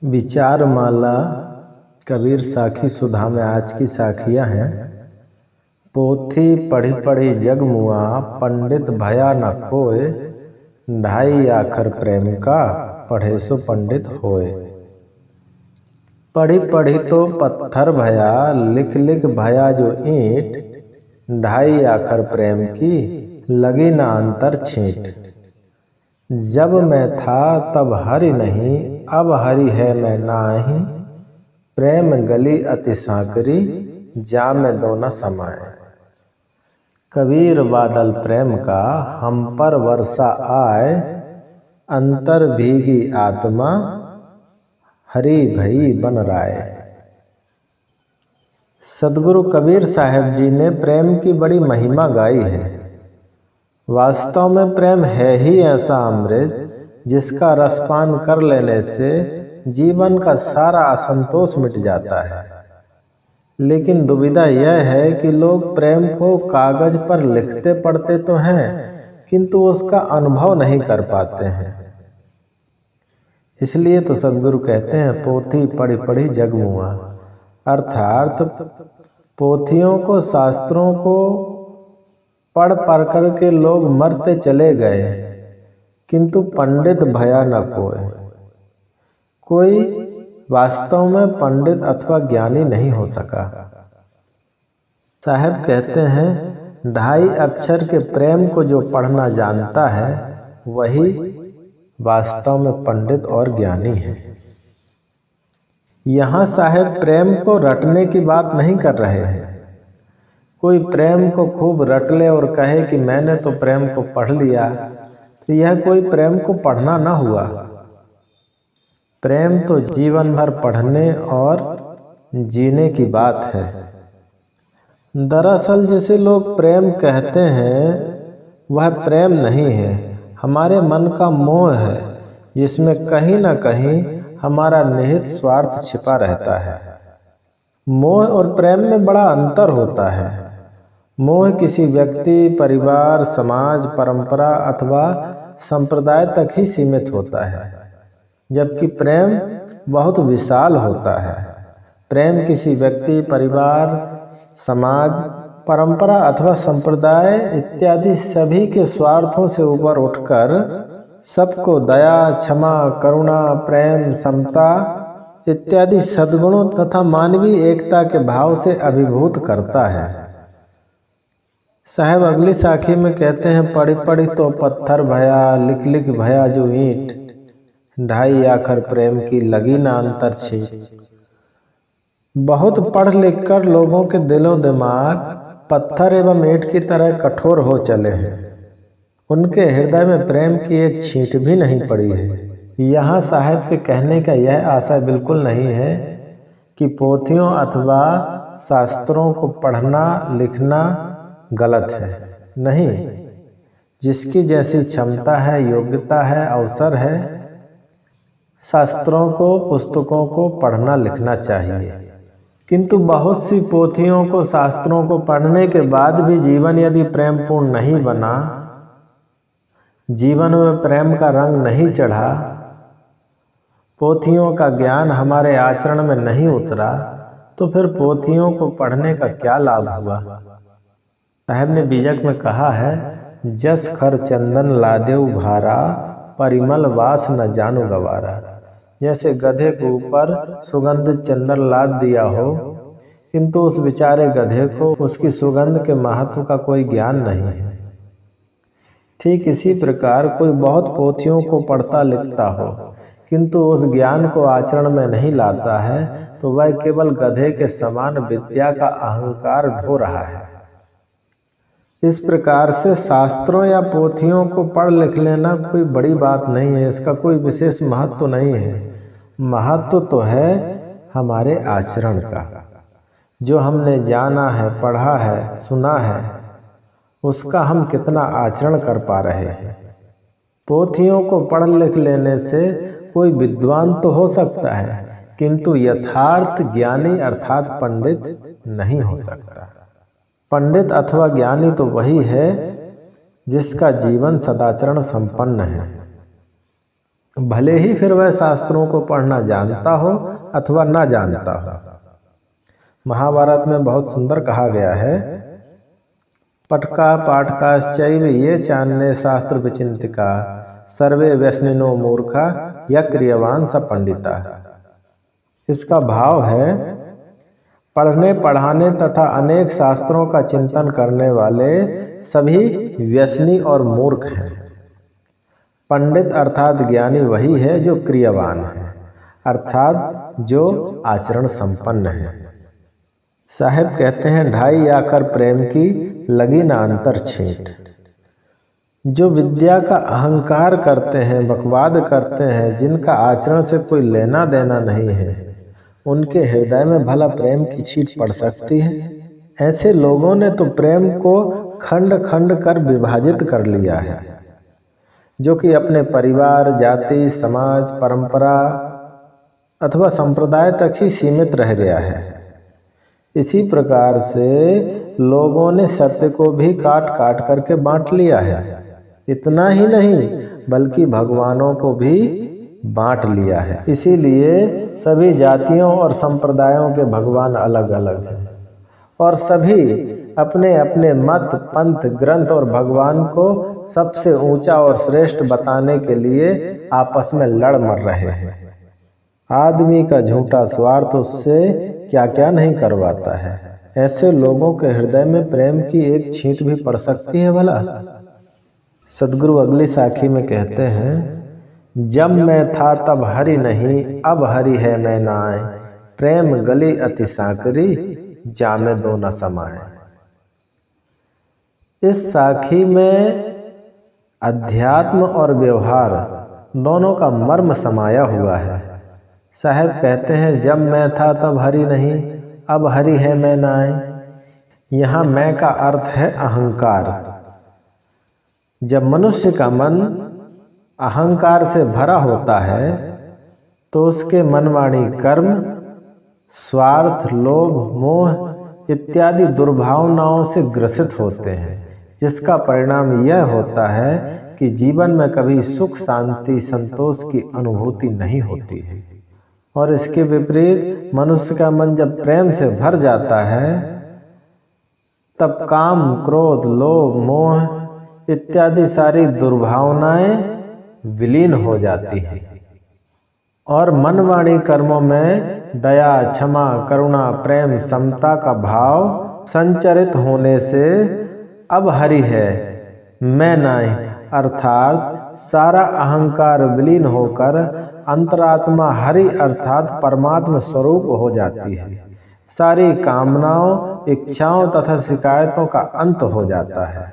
विचार माला कबीर साखी सुधा में आज की साखियाँ हैं। पोथी पढ़ी पढ़ी जग मुआ, पंडित भया न खोए, ढाई आखर प्रेम का, पढ़े सो पंडित होए। पढ़ी पढ़ी तो पत्थर भया, लिख लिख भया जो ईंट, ढाई आखर प्रेम की, लगी ना अंतर छींट। जब मैं था तब हरि नहीं, अब हरि है मैं नाही, प्रेम गली अति साकरी, जा में दो न समाए। कबीर बादल प्रेम का, हम पर वर्षा आए, अंतर भीगी आत्मा, हरि भई बन राय। सदगुरु कबीर साहब जी ने प्रेम की बड़ी महिमा गाई है। वास्तव में प्रेम है ही ऐसा अमृत जिसका रसपान कर लेने से जीवन का सारा असंतोष मिट जाता है। लेकिन दुविधा यह है कि लोग प्रेम को कागज पर लिखते पढ़ते तो हैं, किंतु उसका अनुभव नहीं कर पाते हैं। इसलिए तो सदगुरु कहते हैं, पोथी पढ़ी पढ़ी जग मुआ। अर्थात पोथियों को, शास्त्रों को पढ़ पढ़ कर के लोग मरते चले गए, किंतु पंडित भया न कोई। कोई वास्तव में पंडित अथवा ज्ञानी नहीं हो सका। साहब कहते हैं, ढाई अक्षर के प्रेम को जो पढ़ना जानता है, वही वास्तव में पंडित और ज्ञानी है। यहाँ साहब प्रेम को रटने की बात नहीं कर रहे हैं। कोई प्रेम को खूब रट ले और कहे कि मैंने तो प्रेम को पढ़ लिया, तो यह कोई प्रेम को पढ़ना न हुआ। प्रेम तो जीवन भर पढ़ने और जीने की बात है। दरअसल जिसे लोग प्रेम कहते हैं, वह प्रेम नहीं है, हमारे मन का मोह है, जिसमें कहीं न कहीं हमारा निहित स्वार्थ छिपा रहता है। मोह और प्रेम में बड़ा अंतर होता है। मोह किसी व्यक्ति, परिवार, समाज, परंपरा अथवा संप्रदाय तक ही सीमित होता है, जबकि प्रेम बहुत विशाल होता है। प्रेम किसी व्यक्ति, परिवार, समाज, परंपरा अथवा संप्रदाय इत्यादि सभी के स्वार्थों से ऊपर उठकर सबको दया, क्षमा, करुणा, प्रेम, समता इत्यादि सद्गुणों तथा मानवीय एकता के भाव से अभिभूत करता है। साहब अगली साखी में कहते हैं, पढ़ी पढ़ी तो पत्थर भया, लिख लिख भया जो ईंट, ढाई आखर प्रेम की, लगी ना अंतर छींट। बहुत पढ़ लिख कर लोगों के दिलो दिमाग पत्थर एवं ईंट की तरह कठोर हो चले हैं। उनके हृदय में प्रेम की एक छींट भी नहीं पड़ी है। यहाँ साहब के कहने का यह आशय बिल्कुल नहीं है कि पोथियों अथवा शास्त्रों को पढ़ना लिखना गलत है। नहीं, जिसकी जैसी क्षमता है, योग्यता है, अवसर है, शास्त्रों को, पुस्तकों को पढ़ना लिखना चाहिए। किंतु बहुत सी पोथियों को, शास्त्रों को पढ़ने के बाद भी जीवन यदि प्रेमपूर्ण नहीं बना, जीवन में प्रेम का रंग नहीं चढ़ा, पोथियों का ज्ञान हमारे आचरण में नहीं उतरा, तो फिर पोथियों को पढ़ने का क्या लाभ हुआ। साहब ने बीजक में कहा है, जस खर चंदन लादेव भारा, परिमल वास न जानू गवारा। जैसे गधे के ऊपर सुगंधित चंदन लाद दिया हो, किंतु उस बेचारे गधे को उसकी सुगंध के महत्व का कोई ज्ञान नहीं है। ठीक इसी प्रकार कोई बहुत पोथियों को पढ़ता लिखता हो, किंतु उस ज्ञान को आचरण में नहीं लाता है, तो वह केवल गधे के समान विद्या का अहंकार ढो रहा है। इस प्रकार से शास्त्रों या पोथियों को पढ़ लिख लेना कोई बड़ी बात नहीं है। इसका कोई विशेष महत्व नहीं है। महत्व तो है हमारे आचरण का। जो हमने जाना है, पढ़ा है, सुना है, उसका हम कितना आचरण कर पा रहे हैं। पोथियों को पढ़ लिख लेने से कोई विद्वान तो हो सकता है, किंतु यथार्थ ज्ञानी अर्थात पंडित नहीं हो सकता। पंडित अथवा ज्ञानी तो वही है जिसका जीवन सदाचरण संपन्न है, भले ही फिर वह शास्त्रों को पढ़ना जानता हो अथवा ना जानता हो। महाभारत में बहुत सुंदर कहा गया है, पटका पाठकाश्चैव ये चान्य शास्त्र विचिंतिका सर्वे व्यसनिनो मूर्खा या क्रियवान स पंडिता। इसका भाव है, पढ़ने पढ़ाने तथा अनेक शास्त्रों का चिंतन करने वाले सभी व्यसनी और मूर्ख हैं। पंडित अर्थात ज्ञानी वही है जो क्रियावान है, अर्थात जो आचरण संपन्न है। साहेब कहते हैं, ढाई आकर प्रेम की लगी ना अंतर छींट। जो विद्या का अहंकार करते हैं, बकवाद करते हैं, जिनका आचरण से कोई लेना देना नहीं है, उनके हृदय में भला प्रेम की छींट पड़ सकती है? ऐसे लोगों ने तो प्रेम को खंड खंड कर विभाजित कर लिया है, जो कि अपने परिवार, जाति, समाज, परंपरा अथवा संप्रदाय तक ही सीमित रह गया है। इसी प्रकार से लोगों ने सत्य को भी काट काट करके बांट लिया है। इतना ही नहीं बल्कि भगवानों को भी बांट लिया है। इसीलिए सभी जातियों और संप्रदायों के भगवान अलग अलग हैं और सभी अपने अपने मत, पंथ, ग्रंथ और भगवान को सबसे ऊंचा और श्रेष्ठ बताने के लिए आपस में लड़ मर रहे हैं। आदमी का झूठा स्वार्थ उससे क्या क्या नहीं करवाता है। ऐसे लोगों के हृदय में प्रेम की एक छींट भी पड़ सकती है भला? सदगुरु अगली साखी में कहते हैं, जब मैं था तब हरि नहीं, अब हरि है मैं नाय, प्रेम गली अति साकरी, जामे दो न समाए। इस साखी में अध्यात्म और व्यवहार दोनों का मर्म समाया हुआ है। साहब कहते हैं, जब मैं था तब हरि नहीं, अब हरि है मैं नाय। यहाँ मैं का अर्थ है अहंकार। जब मनुष्य का मन अहंकार से भरा होता है तो उसके मन, वाणी, कर्म स्वार्थ, लोभ, मोह इत्यादि दुर्भावनाओं से ग्रसित होते हैं, जिसका परिणाम यह होता है कि जीवन में कभी सुख, शांति, संतोष की अनुभूति नहीं होती है। और इसके विपरीत मनुष्य का मन जब प्रेम से भर जाता है तब काम, क्रोध, लोभ, मोह इत्यादि सारी दुर्भावनाएं विलीन हो जाती हैं और मन, वाणी, कर्मों में दया, क्षमा, करुणा, प्रेम, समता का भाव संचरित होने से अब हरि है मैं नाहीं अर्थात सारा अहंकार विलीन होकर अंतरात्मा हरि अर्थात परमात्मा स्वरूप हो जाती है। सारी कामनाओं, इच्छाओं तथा शिकायतों का अंत हो जाता है।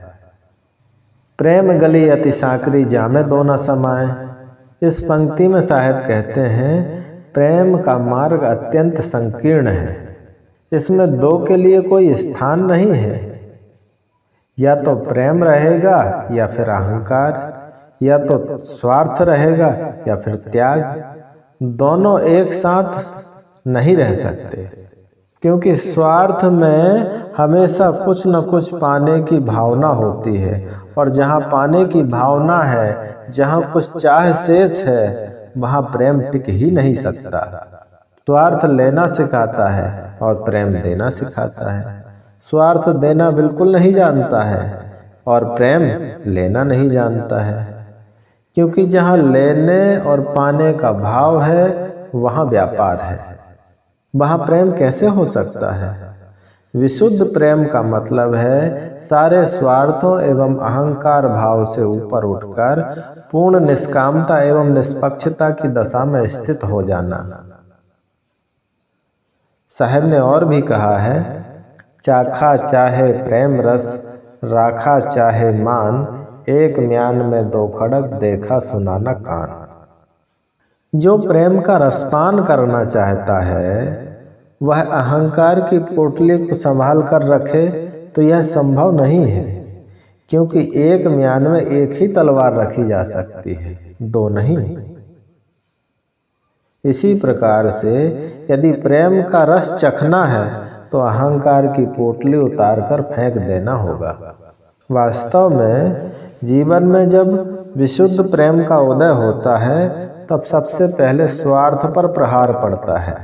प्रेम गली अति साकरी, जामे दो न समाए। इस पंक्ति में साहब कहते हैं, प्रेम का मार्ग अत्यंत संकीर्ण है। इसमें दो के लिए कोई स्थान नहीं है। या तो प्रेम रहेगा या फिर अहंकार, या तो स्वार्थ रहेगा या फिर त्याग। दोनों एक साथ नहीं रह सकते, क्योंकि स्वार्थ में हमेशा कुछ न कुछ पाने की भावना होती है और जहाँ पाने की भावना है, जहाँ कुछ चाह शेष है, वहाँ प्रेम टिक ही नहीं सकता। स्वार्थ लेना सिखाता है और प्रेम देना सिखाता है। स्वार्थ देना बिल्कुल नहीं जानता है और प्रेम लेना नहीं जानता है, क्योंकि जहाँ लेने और पाने का भाव है वहाँ व्यापार है। वहाँ प्रेम कैसे हो सकता है? विशुद्ध प्रेम का मतलब है सारे स्वार्थों एवं अहंकार भाव से ऊपर उठकर पूर्ण निष्कामता एवं निष्पक्षता की दशा में स्थित हो जाना। साहब ने और भी कहा है, चाखा चाहे प्रेम रस, राखा चाहे मान, एक म्यान में दो खड़क, देखा सुना न कान। जो प्रेम का रसपान करना चाहता है वह अहंकार की पोटली को संभाल कर रखे तो यह संभव नहीं है, क्योंकि एक म्यान में एक ही तलवार रखी जा सकती है, दो नहीं। इसी प्रकार से यदि प्रेम का रस चखना है तो अहंकार की पोटली उतारकर फेंक देना होगा। वास्तव में जीवन में जब विशुद्ध प्रेम का उदय होता है तब सबसे पहले स्वार्थ पर प्रहार पड़ता है,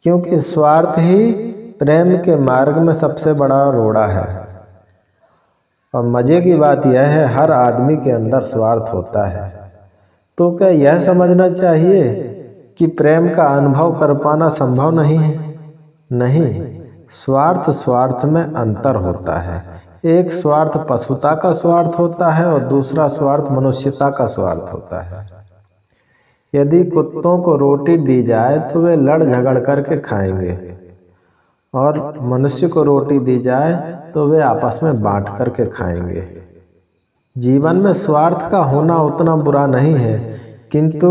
क्योंकि स्वार्थ ही प्रेम के मार्ग में सबसे बड़ा रोड़ा है। और मजे की बात यह है, हर आदमी के अंदर स्वार्थ होता है। तो क्या यह समझना चाहिए कि प्रेम का अनुभव कर पाना संभव नहीं है? नहीं, स्वार्थ में अंतर होता है। एक स्वार्थ पशुता का स्वार्थ होता है और दूसरा स्वार्थ मनुष्यता का स्वार्थ होता है। यदि कुत्तों को रोटी दी जाए तो वे लड़ झगड़ करके खाएंगे, और मनुष्य को रोटी दी जाए तो वे आपस में बांट करके खाएंगे। जीवन में स्वार्थ का होना उतना बुरा नहीं है, किंतु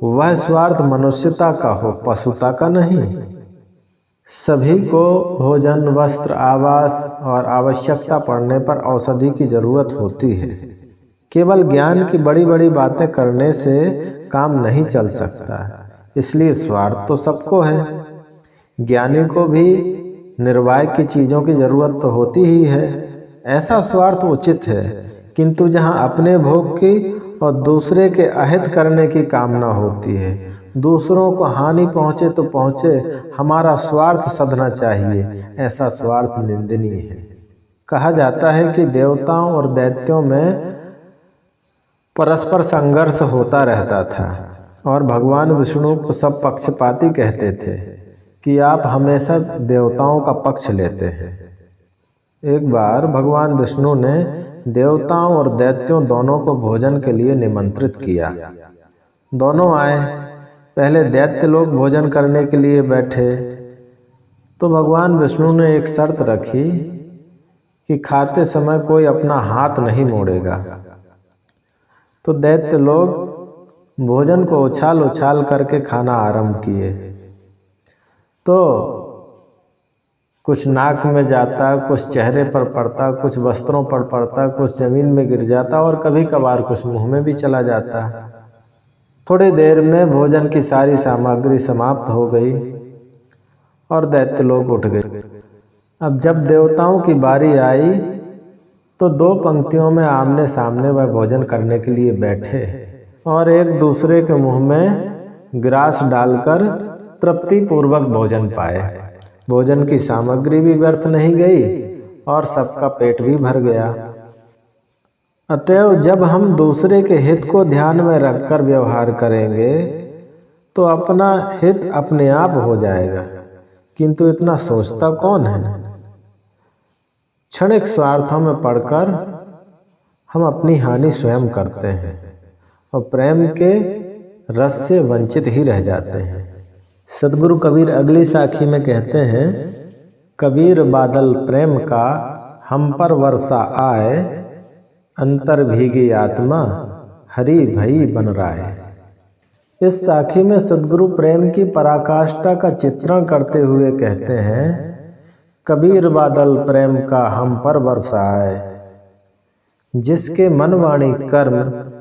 वह स्वार्थ मनुष्यता का हो, पशुता का नहीं। सभी को भोजन, वस्त्र, आवास और आवश्यकता पड़ने पर औषधि की जरूरत होती है। केवल ज्ञान की बड़ी बड़ी बातें करने से काम नहीं चल सकता, इसलिए स्वार्थ तो सबको है। ज्ञानी को भी निर्वाह की चीजों की जरूरत तो होती ही है। ऐसा स्वार्थ उचित है, किंतु जहाँ अपने भोग की और दूसरे के अहित करने की कामना होती है, दूसरों को हानि पहुँचे तो पहुँचे, हमारा स्वार्थ सधना चाहिए, ऐसा स्वार्थ निंदनीय है। कहा जाता है कि देवताओं और दैत्यों में परस्पर संघर्ष होता रहता था और भगवान विष्णु को सब पक्षपाती कहते थे कि आप हमेशा देवताओं का पक्ष लेते हैं। एक बार भगवान विष्णु ने देवताओं और दैत्यों दोनों को भोजन के लिए निमंत्रित किया। दोनों आए। पहले दैत्य लोग भोजन करने के लिए बैठे तो भगवान विष्णु ने एक शर्त रखी कि खाते समय कोई अपना हाथ नहीं मोड़ेगा। तो दैत्य लोग भोजन को उछाल उछाल करके खाना आरंभ किए। तो कुछ नाक में जाता, कुछ चेहरे पर पड़ता, कुछ वस्त्रों पर पड़ता, कुछ जमीन में गिर जाता और कभी कभार कुछ मुंह में भी चला जाता। थोड़ी देर में भोजन की सारी सामग्री समाप्त हो गई और दैत्य लोग उठ गए। अब जब देवताओं की बारी आई तो दो पंक्तियों में आमने सामने वह भोजन करने के लिए बैठे और एक दूसरे के मुंह में ग्रास डालकर तृप्ति पूर्वक भोजन पाए। भोजन की सामग्री भी व्यर्थ नहीं गई और सबका पेट भी भर गया। अतएव जब हम दूसरे के हित को ध्यान में रखकर व्यवहार करेंगे तो अपना हित अपने आप हो जाएगा, किंतु इतना सोचता कौन है? क्षणिक स्वार्थों में पड़कर हम अपनी हानि स्वयं करते हैं और प्रेम के रस से वंचित ही रह जाते हैं। सदगुरु कबीर अगली साखी में कहते हैं, कबीर बादल प्रेम का हम पर वर्षा आए, अंतर भीगी आत्मा हरि भई बन राय। इस साखी में सदगुरु प्रेम की पराकाष्ठा का चित्रण करते हुए कहते हैं, कबीर बादल प्रेम का हम पर बरसाए, जिसके मन वाणी कर्म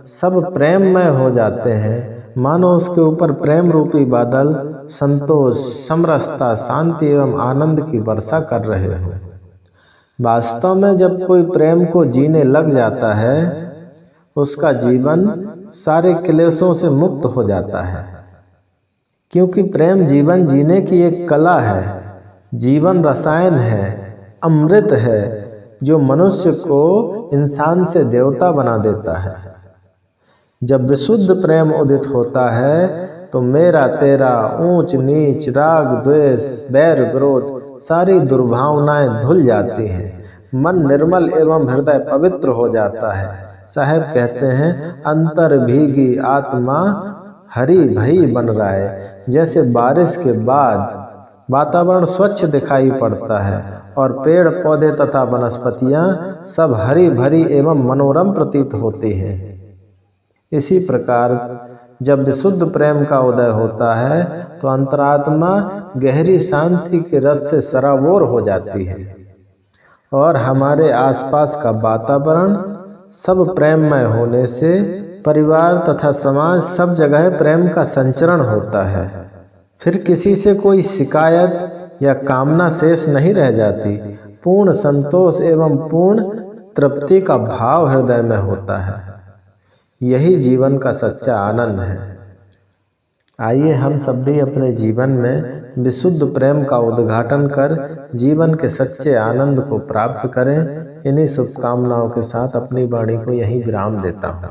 सब प्रेममय हो जाते हैं, मानो उसके ऊपर प्रेम रूपी बादल संतोष, समरसता, शांति एवं आनंद की वर्षा कर रहे हो। वास्तव में जब कोई प्रेम को जीने लग जाता है, उसका जीवन सारे क्लेशों से मुक्त हो जाता है, क्योंकि प्रेम जीवन जीने की एक कला है, जीवन रसायन है, अमृत है, जो मनुष्य को इंसान से देवता बना देता है। जब विशुद्ध प्रेम उदित होता है तो मेरा तेरा, ऊंच नीच, राग द्वेष, बैर विरोध सारी दुर्भावनाएं धुल जाती हैं, मन निर्मल एवं हृदय पवित्र हो जाता है। साहब कहते हैं, अंतर भीगी आत्मा हरि भई बन रहा है। जैसे बारिश के बाद वातावरण स्वच्छ दिखाई पड़ता है और पेड़ पौधे तथा वनस्पतियां सब हरी भरी एवं मनोरम प्रतीत होती हैं, इसी प्रकार जब विशुद्ध प्रेम का उदय होता है तो अंतरात्मा गहरी शांति के रस से सराबोर हो जाती है और हमारे आसपास का वातावरण सब प्रेममय होने से परिवार तथा समाज सब जगह प्रेम का संचरण होता है। फिर किसी से कोई शिकायत या कामना शेष नहीं रह जाती। पूर्ण संतोष एवं पूर्ण तृप्ति का भाव हृदय में होता है। यही जीवन का सच्चा आनंद है। आइए हम सब भी अपने जीवन में विशुद्ध प्रेम का उद्घाटन कर जीवन के सच्चे आनंद को प्राप्त करें। इन्हीं शुभकामनाओं के साथ अपनी वाणी को यहीं विराम देता हूँ।